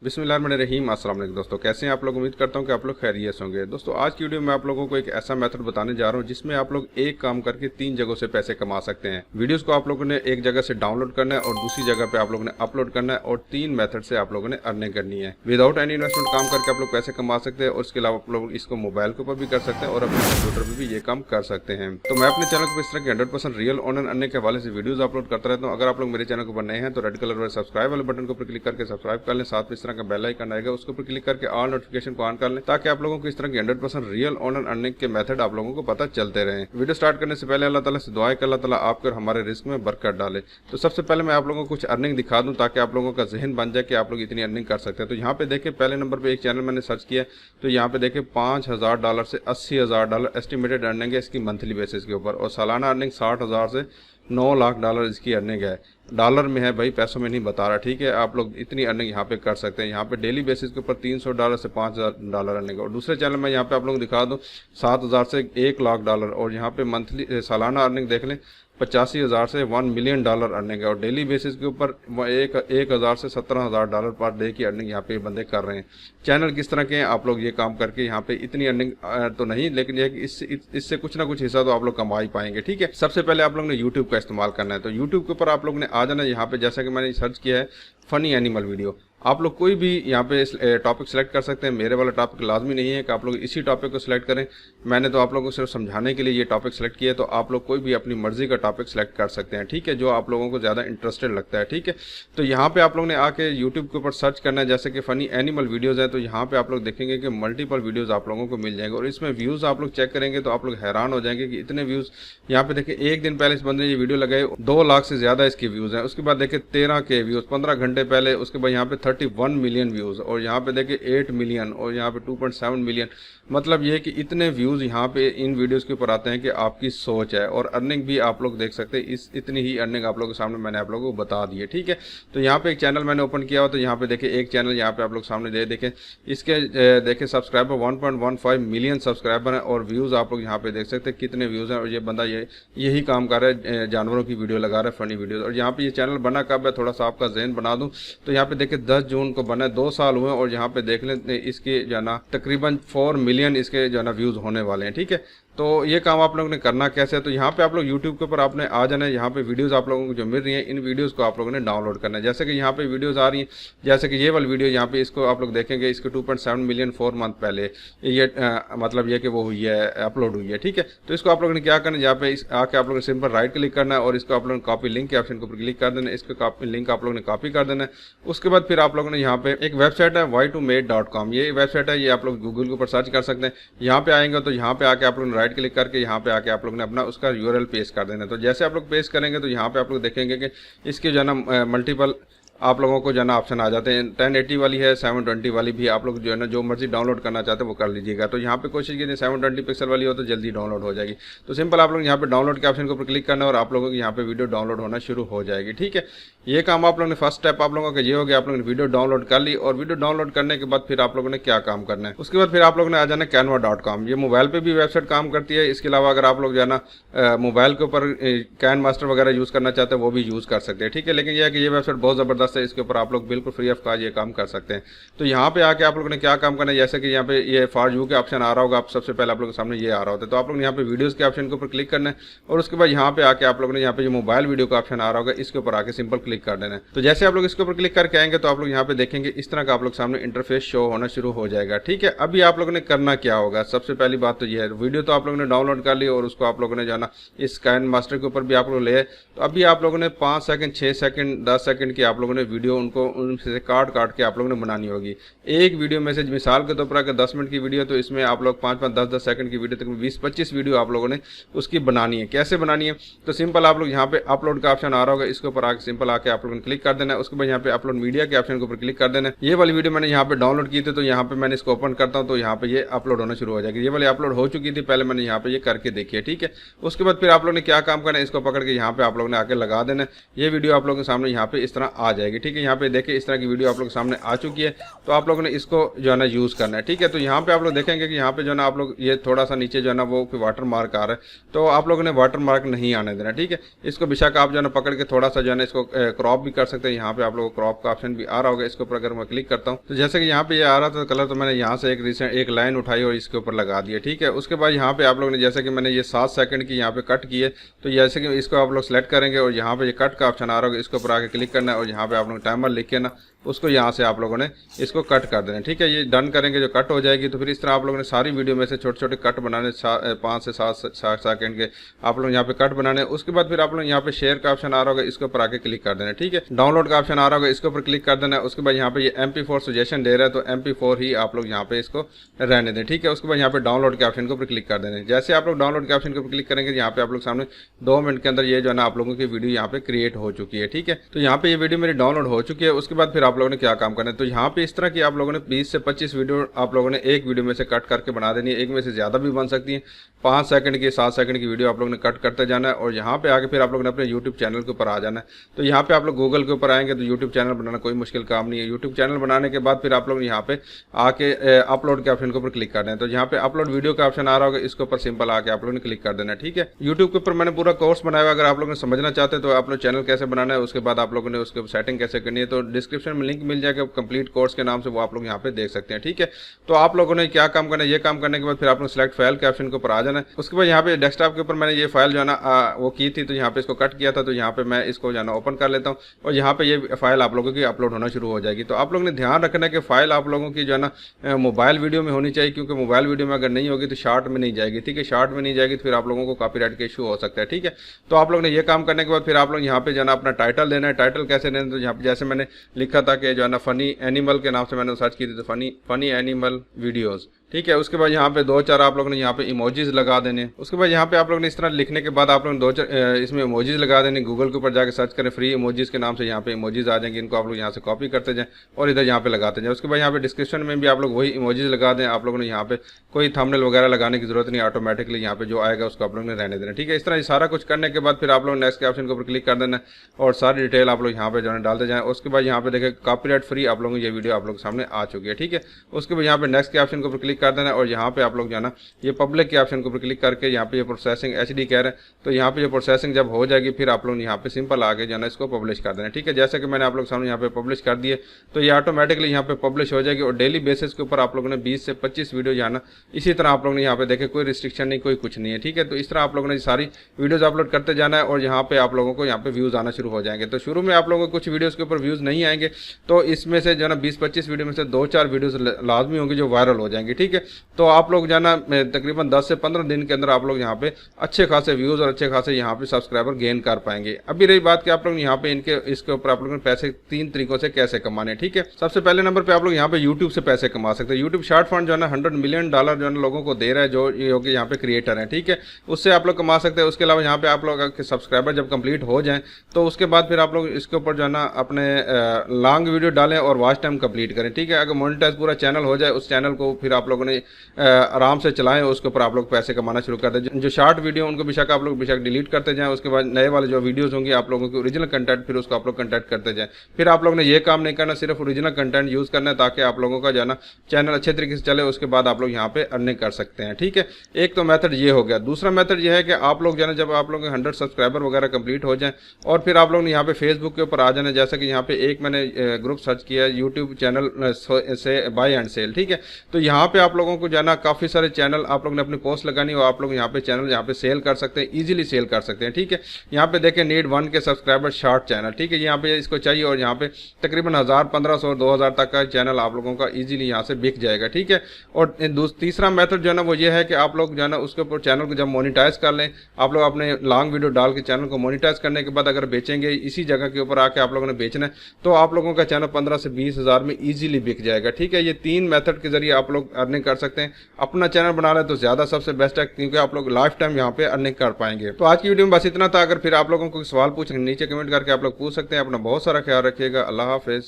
बिस्मिल्लाहिर्रहमानिर्रहीम। अस्सलाम वालेकुम दोस्तों, कैसे हैं आप लोग। उम्मीद करता हूं कि आप लोग खैरियत से होंगे। दोस्तों आज की वीडियो में आप लोगों को एक ऐसा मेथड बताने जा रहा हूं जिसमें आप लोग एक काम करके 3 जगहों से पैसे कमा सकते हैं। वीडियोस को आप लोगों ने एक जगह से डाउनलोड करना है और दूसरी जगह पे आप लोगों ने अपलोड करना है और 3 मेथड से आप लोगों ने अर्निंग करनी है। विदाउट एनी इन्वेस्टमेंट काम करके आप लोग पैसे कमा सकते हैं और इसके अलावा आप लोग इसको मोबाइल के ऊपर भी कर सकते हैं और अपने कंप्यूटर पर भी ये काम कर सकते हैं। तो मैं अपने चैनल पर इस तरह की 100% रियल ऑनलाइन अर्निंग के हवाले से वीडियोस अपलोड करता रहता हूँ। अगर आप लोग मेरे चैनल के ऊपर नए हैं तो रेड कलर वाले सब्सक्राइब वाले बटन के ऊपर क्लिक करके सब्सक्राइब कर लें। साथ में इस तरह का बेल आइकन आएगा, उसके ऊपर क्लिक करके ऑल नोटिफिकेशन को ऑन कर लें ताकि आप लोगों को इस तरह की 100% रियल ऑनलाइन अर्निंग के मेथड आप लोगों को पता चलते रहे। वीडियो स्टार्ट करने से पहले अल्लाह ताला से दुआ है कि अल्लाह ताला आपके और हमारे रिस्क में बरकत डाले। तो सबसे पहले मैं आप लोगों को कुछ अर्निंग दिखा दूं ताकि आप लोगों का जहन बन जाए कि आप लोग इतनी अर्निंग कर सकते हैं। तो यहाँ पे देखें, पहले नंबर पे एक चैनल मैंने सर्च किया तो यहाँ पे देखें $5,000 से $80,000 एस्टिमेटेड अर्निंग है इसकी मंथली बेसिस के ऊपर, और सालाना अर्निंग $60,000 से $9 लाख इसकी अर्निंग है। डॉलर में है भाई, पैसों में नहीं बता रहा, ठीक है। आप लोग इतनी अर्निंग यहाँ पे कर सकते हैं। यहाँ पे डेली बेसिस के ऊपर $300 से $5,000 अर्निंग। और दूसरे चैनल में यहाँ पे आप लोग दिखा दूँ 7,000 से $1 लाख, और यहाँ पे मंथली सालाना अर्निंग देख लें 85,000 से $1 मिलियन अर्निंग है। और डेली बेसिस के ऊपर 1,000 से $17,000 पर डे की अर्निंग यहाँ पे बंदे कर रहे हैं। चैनल किस तरह के हैं, आप लोग ये काम करके यहाँ पे इतनी अर्निंग तो नहीं, लेकिन ये कि इससे कुछ ना कुछ हिस्सा तो आप लोग कमा ही पाएंगे, ठीक है। सबसे पहले आप लोग ने यूट्यूब का इस्तेमाल करना है। तो यूट्यूब के ऊपर आप लोग ने आ जाना। यहाँ पे जैसा कि मैंने सर्च किया है फनी एनिमल वीडियो, आप लोग कोई भी यहाँ पे टॉपिक सेलेक्ट कर सकते हैं। मेरे वाला टॉपिक लाजमी नहीं है कि आप लोग इसी टॉपिक को सिलेक्ट करें। मैंने तो आप लोगों को सिर्फ समझाने के लिए ये टॉपिक सेलेक्ट किया है। तो आप लोग कोई भी अपनी मर्जी का टॉपिक सेलेक्ट कर सकते हैं, ठीक है, जो आप लोगों को ज़्यादा इंटरेस्टेड लगता है, ठीक है। तो यहाँ पे आप लोग ने आके यूट्यूब के ऊपर सर्च करना है, जैसे कि फनी एनिमल वीडियोज़ है। तो यहाँ पे आप लोग देखेंगे कि मल्टीपल वीडियोज़ आप लोगों को मिल जाएंगे और इसमें व्यूज़ आप लोग चेक करेंगे तो आप लोग हैरान हो जाएंगे कि इतने व्यूज़। यहाँ पे देखिए एक दिन पहले इस बंदे ने ये वीडियो लगाई, 2 लाख से ज़्यादा इसके व्यूज़ हैं। उसके बाद देखिए 13K व्यूज़ 15 घंटे पहले। उसके बाद यहाँ पे 31 मिलियन व्यूज़, और यहाँ पे देखिए 8 मिलियन, और यहाँ पे 2.7 मिलियन। मतलब ये कि इतने व्यूज़ यहाँ पे इन वीडियोस के ऊपर आते हैं कि आपकी सोच है। और अर्निंग भी आप लोग देख सकते हैं, इतनी ही अर्निंग आप लोगों के सामने मैंने आप लोगों को बता दी है, ठीक है। तो यहाँ पे एक चैनल मैंने ओपन किया हो, तो यहाँ पे देखिए एक चैनल यहाँ पे आप लोग सामने देखें, इसके देखें सब्सक्राइबर 1.15 मिलियन सब्सक्राइबर हैं, और व्यूज़ आप लोग यहाँ पे देख सकते हैं कितने व्यूज़ हैं। और ये बंदा यही काम कर रहा है, जानवरों की वीडियो लगा रहा है, फनी वीडियो। और यहाँ पे ये चैनल बना कब है, थोड़ा सा आपका जहन बना दूँ तो यहाँ पे देखिए 10 जून को बना है, 2 साल हुए। और यहाँ पे देख लें इसके जो है ना तकरीबन 4 मिलियन इसके जो है ना व्यूज़ होने वाले हैं, ठीक है। तो ये काम आप लोगों ने करना कैसे है, तो यहाँ पे आप लोग YouTube के ऊपर आपने आ जाना है। यहाँ पे वीडियोस आप लोगों को जो मिल रही हैं, इन वीडियोस को आप लोगों ने डाउनलोड करना है। जैसे कि यहाँ पे वीडियोस आ रही हैं, जैसे कि ये वाली वीडियो यहाँ पे, इसको आप लोग देखेंगे, इसको 2.7 मिलियन 4 मंथ पहले ये मतलब ये कि वो हुई है, अपलोड हुई है, ठीक है। तो इसको आप लोगों ने क्या करना है, यहाँ पे आके आप लोगों ने सिंपल राइट क्लिक करना है और इसको आप लोगों ने कॉपी लिंक के ऑप्शन के ऊपर क्लिक कर देना है। इसको कॉपी लिंक आप लोगों ने कॉपी कर देना है। उसके बाद फिर आप लोगों ने यहाँ पे एक वेबसाइट है y2made.com, ये वेबसाइट है, ये आप लोग गूगल के ऊपर सर्च कर सकते हैं। यहाँ पे आएंगे तो यहाँ पे आके आप लोग ने राइट क्लिक करके यहाँ पे आके आप लोग ने अपना उसका यूआरएल पेस्ट कर देना है। तो जैसे आप लोग पेस्ट करेंगे तो यहाँ पे आप लोग देखेंगे कि इसके जो है ना मल्टीपल आप लोगों को जो है ना ऑप्शन आ जाते हैं। 1080 वाली है, 720 वाली भी, आप लोग जो है ना जो मर्जी डाउनलोड करना चाहते हैं वो कर लीजिएगा। तो यहाँ पे कोशिश कीजिए 720 पिक्सल वाली हो तो जल्दी डाउनलोड हो जाएगी। तो सिंपल आप लोग यहाँ पे डाउनलोड के ऑप्शन के ऊपर क्लिक करना और आप लोगों की यहाँ पे वीडियो डाउनलोड होना शुरू हो जाएगी, ठीक है। ये काम आप लोगों ने फर्स्ट स्टेप आप लोगों का ये हो गया, आप लोगों ने वीडियो डाउनलोड कर ली। और वीडियो डाउनलोड करने के बाद फिर आप लोगों ने क्या काम करना है, उसके बाद फिर आप लोगों ने आ जाना canva.com। ये मोबाइल पे भी वेबसाइट काम करती है। इसके अलावा अगर आप लोग जो है ना मोबाइल के ऊपर कैन मास्टर वगैरह यूज़ करना चाहते हैं वो भी यूज़ कर सकते हैं, ठीक है। लेकिन यह है कि ये वेबसाइट बहुत ज़बरदस्त है, इसके ऊपर आप लोग बिल्कुल फ्री ऑफ कॉस्ट ये काम कर सकते हैं। तो यहाँ पे आके आप लोगों ने क्या काम करना है, जैसे कि यहाँ पे ये फॉर यू के ऑप्शन आ रहा होगा, आप सबसे पहले आप लोगों के सामने ये आ रहा होता है। तो आप लोग ने यहाँ पे वीडियोस के ऑप्शन के ऊपर क्लिक करना है और उसके बाद यहाँ पे आके आप लोगों ने यहाँ पे जो मोबाइल वीडियो का ऑप्शन आ रहा होगा इसके ऊपर आके सिंपल क्लिक कर देना है। तो जैसे आप लोग इसके ऊपर क्लिक करके आएंगे तो आप लोग यहाँ पे देखेंगे इस तरह का आप लोग सामने इंटरफेस शो होना शुरू हो जाएगा, ठीक है। अभी आप लोगों ने करना क्या होगा, सबसे पहली बात तो ये है, वीडियो तो आप लोगों ने डाउनलोड कर ली और उसको आप लोगों ने जो है ना इस कैन मास्टर के ऊपर भी आप लोग ले। तो अभी आप लोगों ने 5 सेकंड 6 सेकंड 10 सेकंड की आप लोगों ने वीडियो उनको उनसे काट के आप लोगों ने बनानी होगी। एक वीडियो में से मिसाल के तौर पर अगर 10 मिनट की वीडियो तो इसमें आप लोग 5-5 10-10 सेकंड की वीडियो तक 20-25 वीडियो आप लोगों ने उसकी बनानी है। कैसे बनानी है, तो सिंपल आप लोग यहाँ पे अपलोड का ऑप्शन आ रहा होगा, इसके ऊपर आके सिंपल आके आप लोगों ने क्लिक कर देना है। उसके बाद यहाँ पे अपलोड मीडिया के ऑप्शन के ऊपर क्लिक कर देना है। ये वाली वीडियो मैंने यहाँ पे डाउनलोड की थी, तो यहाँ पे मैंने इसको ओपन करता हूँ तो यहाँ पे ये अपलोड होना शुरू हो जाएगी। ये वाली अपलोड हो चुकी थी पहले, मैंने यहाँ पे ये करके देखी है, ठीक है। उसके बाद फिर आप लोग ने क्या काम करना है, इसको पकड़ के यहाँ पे आप लोगों ने आके लगा देना है। ये वीडियो आप लोगों के सामने यहाँ पे इस तरह आ जाएगी। जाएगी। ठीक है, यहाँ पे देखिए इस तरह की वीडियो आप लोग सामने आ चुकी है। तो आप लोगों ने इसको जो है ना यूज़ करना है। ठीक है, तो यहाँ पे आप लोग देखेंगे कि यहाँ पे जो है ना आप लोग ये थोड़ा सा नीचे जो है ना वो वाटर मार्क आ रहा है, तो आप लोगों ने वाटर मार्क नहीं आने देना। ठीक है, इसको बेशक आप जो है ना पकड़ के थोड़ा सा जो है ना इसको क्रॉप भी कर सकते हैं। यहाँ पे आप लोगों को क्रॉप का ऑप्शन भी आ रहा होगा, इसके ऊपर अगर मैं क्लिक करता हूँ तो जैसे कि यहाँ पे ये आ रहा था कलर, तो मैंने यहाँ से एक लाइन उठाई और इसके ऊपर लगा दिया। ठीक है, उसके बाद यहाँ पे आप लोगों ने जैसे कि मैंने ये 7 सेकंड की यहाँ पे कट की है, तो जैसे कि इसको आप लोग सेलेक्ट करेंगे और यहाँ पे ये कट का ऑप्शन आ रहा होगा, इसके ऊपर आके क्लिक करना है और यहाँ पे आप लोग टाइमर लिख के ना उसको यहाँ से आप लोगों ने इसको कट कर देना। ठीक है, ये डन करेंगे जो कट हो जाएगी, तो फिर इस तरह आप लोगों ने सारी वीडियो में से छोटे छोटे कट बनाने 5 से 7 सेकंड के आप लोग यहाँ पे कट बनाने। उसके बाद फिर आप लोग यहाँ पे शेयर का ऑप्शन आ रहा होगा, इसके ऊपर आके क्लिक कर देना। ठीक है, डाउनलोड का ऑप्शन आ रहा होगा, इसके ऊपर क्लिक कर देना। उसके बाद यहाँ पे ये MP4 सजेशन दे रहा है, तो MP4 ही आप लोग यहाँ पे इसको रहने दें। ठीक है, उसके बाद यहाँ पे डाउनलोड के ऑप्शन के ऊपर क्लिक कर देना। जैसे आप लोग डाउनलोड के ऑप्शन के ऊपर क्लिक करेंगे, यहाँ पे आप लोग सामने 2 मिनट के अंदर ये जो है ना आप लोगों की वीडियो यहाँ पे क्रिएट हो चुकी है। ठीक है, तो यहाँ पे ये वीडियो मेरी डाउनलोड हो चुकी है। उसके बाद फिर आप लोगों ने क्या काम करना है, तो यहाँ पे इस तरह की आप लोगों ने 20 से 25 वीडियो आप लोगों ने एक वीडियो में से कट करके बना देनी है। एक में से ज़्यादा भी बन सकती है। 5 सेकंड की 7 सेकंड की वीडियो आप लोगों ने कट करते जाना है और यहाँ पे आके फिर आप लोगों ने अपने यूट्यूब चैनल के ऊपर आ जाना है। तो यहाँ पे आप लोग गूगल के ऊपर आएंगे तो यूट्यूब चैनल बनाना कोई मुश्किल काम नहीं है। यूट्यूब चैनल बनाने के बाद फिर आप लोग यहाँ पे आके अपलोड के ऑप्शन के ऊपर क्लिक कर दें, तो यहाँ पे अपलोड वीडियो का ऑप्शन आ रहा होगा, इसके ऊपर सिंपल आके आप लोगों ने क्लिक कर देना है। ठीक है, यूट्यूब के ऊपर मैंने पूरा कोर्स बनाया हुआ, अगर आप लोगों ने समझना चाहते हैं तो आप लोग चैनल कैसे बनाना है, उसके बाद आप लोगों ने उसके सेटिंग कैसे करनी है, तो डिस्क्रिप्शन में लिंक मिल जाएगा कंप्लीट कोर्स के नाम से, वो आप लोग यहाँ पे देख सकते हैं। ठीक है, तो आप लोगों ने क्या काम करना है, ये काम करने के बाद फिर आप लोग सेलेक्ट फाइल के ऑप्शन के ऊपर आ जाना है। उसके बाद यहाँ पे डेस्कटॉप के ऊपर मैंने ये फाइल जो है ना वो की थी, तो यहाँ पे इसको कट किया था, तो यहाँ पे मैं इसको जो है ना ओपन कर लेता हूँ और यहाँ पे ये फाइल आप लोगों की अपलोड होना शुरू हो जाएगी। तो आप लोगों ने ध्यान रखना है कि फाइल आप लोगों की जो है ना मोबाइल वीडियो में होनी चाहिए, क्योंकि मोबाइल वीडियो में अगर नहीं होगी तो शॉर्ट में नहीं जाएगी। ठीक है, शॉर्ट में नहीं जाएगी तो फिर आप लोगों को कॉपीराइट का इशू हो सकता है। ठीक है, तो आप लोगों ने ये काम करने के बाद फिर आप लोग यहाँ पे जो है ना अपना टाइटल देना है। टाइटल कैसे देना है, तो यहाँ पे जैसे मैंने लिखा था कि जो है ना फनी एनिमल के नाम से मैंने सर्च की थी, तो फनी एनिमल वीडियोस। ठीक है, उसके बाद यहाँ पे 2-4 आप लोगों ने यहाँ पे इमोजीज लगा देने। उसके बाद यहाँ पे आप लोगों ने इस तरह लिखने के बाद आप लोगों ने 2-4 इसमें इमोजीज लगा देने। गूगल के ऊपर जाकर सर्च करें फ्री इमोजीज के नाम से, यहाँ पे इमोजीज आ जाएंगे, इनको आप लोग यहाँ से कॉपी करते जाएं और इधर यहाँ पे लगाते जाएं। उसके बाद यहाँ पे डिस्क्रिप्शन में भी आप लोग वही इमोजीज लगा दें। आप लोगों ने यहाँ पे कोई थंबनेल वगैरह लगाने की जरूरत नहीं, ऑटोमेटिकली यहाँ पे जो आएगा उसको आप लोगों ने रहने देना। ठीक है, इस तरह सारा कुछ करने के बाद फिर आप लोग नेक्स्ट के ऑप्शन के ऊपर क्लिक कर देना और सारी डिटेल आप लोग यहाँ पे जो है डालते जाएं। उसके बाद यहाँ पे देखें कॉपीराइट फ्री आप लोगों को ये वीडियो आप लोग सामने आ चुकी है। ठीक है, उसके बाद यहाँ पे नेक्स्ट के ऑप्शन के ऊपर क्लिक कर देना और यहाँ पे आप लोग जो है ना ये पब्लिक के ऑप्शन के ऊपर क्लिक करके यहाँ पे ये प्रोसेसिंग HD कह रहे हैं, तो यहाँ पे ये प्रोसेसिंग जब हो जाएगी फिर आप लोग यहाँ पे सिंपल आगे जो है ना इसको पब्लिश कर देना। ठीक है, जैसे कि मैंने आप लोग सामने यहाँ पे पब्लिश कर दिए, तो ये ऑटोमेटिकली यहाँ पे पब्लिश हो जाएगी और डेली बेसिस के ऊपर आप लोगों ने 20 से 25 वीडियो जो है ना इसी तरह आप लोगों ने यहाँ पे देखे, कोई रिस्ट्रिक्शन नहीं, कोई कुछ नहीं है। ठीक है, तो इस तरह आप लोगों ने सारी वीडियोज अपलोड करते जाना है और यहाँ पे आप लोगों को यहाँ पे व्यूज आना शुरू हो जाएंगे। तो शुरू में आप लोगों को कुछ वीडियोज के ऊपर व्यूज नहीं आएंगे, तो इसमें से जो है ना 20-25 वीडियो में से 2-4 वीडियोज लाजमी होंगी जो वायरल हो जाएंगी। ठीक है, तो आप लोग जो है ना तकरीबन 10 से 15 दिन के अंदर आप लोग यहाँ पे अच्छे खासे व्यूज और अच्छे खासे यहाँ पे सब्सक्राइबर गेन कर पाएंगे। अभी रही बात कि आप लोग यहाँ पे इसके ऊपर आप लोगों ने पैसे 3 तरीकों से कैसे कमाने। ठीक है, सबसे पहले नंबर पे आप लोग यहाँ पे यूट्यूब से पैसे कमा सकते हैं। यूट्यूब शॉर्ट फंड जो है ना $100 मिलियन जो है ना लोगों को दे रहा है, जो यहाँ पे क्रिएटर है। ठीक है, उससे आप लोग कमा सकते हैं। उसके अलावा यहाँ पे आप लोग सब्सक्राइबर जब कंप्लीट हो जाए तो उसके बाद फिर आप लोग इसके ऊपर जो है ना अपने लॉन्ग वीडियो डालें और वॉच टाइम कंप्लीट करें। ठीक है, अगर मोनेटाइज पूरा चैनल हो जाए, उस चैनल को फिर आप लोगों ने आराम से चलाएं, उसके ऊपर आप लोग पैसे कमाना शुरू कर दें। जो शॉर्ट वीडियो उनको बेशक आप लोग बेशक डिलीट करते जाएं, उसके बाद नए वाले जो वीडियोस होंगे आप लोगों के ओरिजिनल कंटेंट फिर उसको आप लोग कंटेंट करते जाएं। फिर आप लोगों ने ये काम नहीं करना, सिर्फ ओरिजिनल कंटेंट यूज़ करना है ताकि आप लोगों का जो है ना चैनल अच्छे तरीके से चले। उसके बाद आप लोग यहाँ पे अर्निंग कर सकते हैं। ठीक है, एक तो मेथड ये हो गया। दूसरा मेथड ये है कि आप लोग जो है जब आप लोग 100 सब्सक्राइबर वगैरह कंप्लीट हो जाएं और फिर आप लोग यहाँ पे फेसबुक के ऊपर आ जाना। जैसा कि यहाँ पे एक मैंने ग्रुप सर्च किया यूट्यूब चैनल से बाय एंड सेल। ठीक है, तो यहाँ पे आप लोगों को जो है ना काफ़ी सारे चैनल आप लोग ने अपनी पोस्ट लगानी और आप लोग यहाँ पे चैनल यहाँ पे सेल कर सकते हैं, इजीली सेल कर सकते हैं। ठीक है, यहाँ पे देखें नीड 1 के सब्सक्राइबर शॉर्ट चैनल। ठीक है, यहाँ पे इसको चाहिए और यहाँ पे तकरीबन 1000, 1500, 2000 तक का चैनल आप लोगों का इजीली यहाँ से बिक जाएगा। ठीक है, और तीसरा मेथड जो है ना वो ये है कि आप लोग जो है ना उसके ऊपर चैनल को जब मोनिटाइज कर लें, आप लोग अपने लॉन्ग वीडियो डाल के चैनल को मोनिटाइज करने के बाद अगर बेचेंगे, इसी जगह के ऊपर आके आप लोगों ने बेचना है, तो आप लोगों का चैनल 15 से 20 हज़ार में इजीली बिक जाएगा। ठीक है, ये 3 मेथड के जरिए आप लोग अर्निंग कर सकते हैं। अपना चैनल बना लें तो ज्यादा सबसे बेस्ट है, क्योंकि आप लोग लाइफ टाइम यहाँ पे अर्निंग कर पाएंगे। तो आज की वीडियो में बस इतना था। अगर फिर आप लोगों को सवाल पूछेंगे नीचे कमेंट करके आप लोग पूछ सकते हैं। अपना बहुत सारा ख्याल रखिएगा। अल्लाह हाफिज।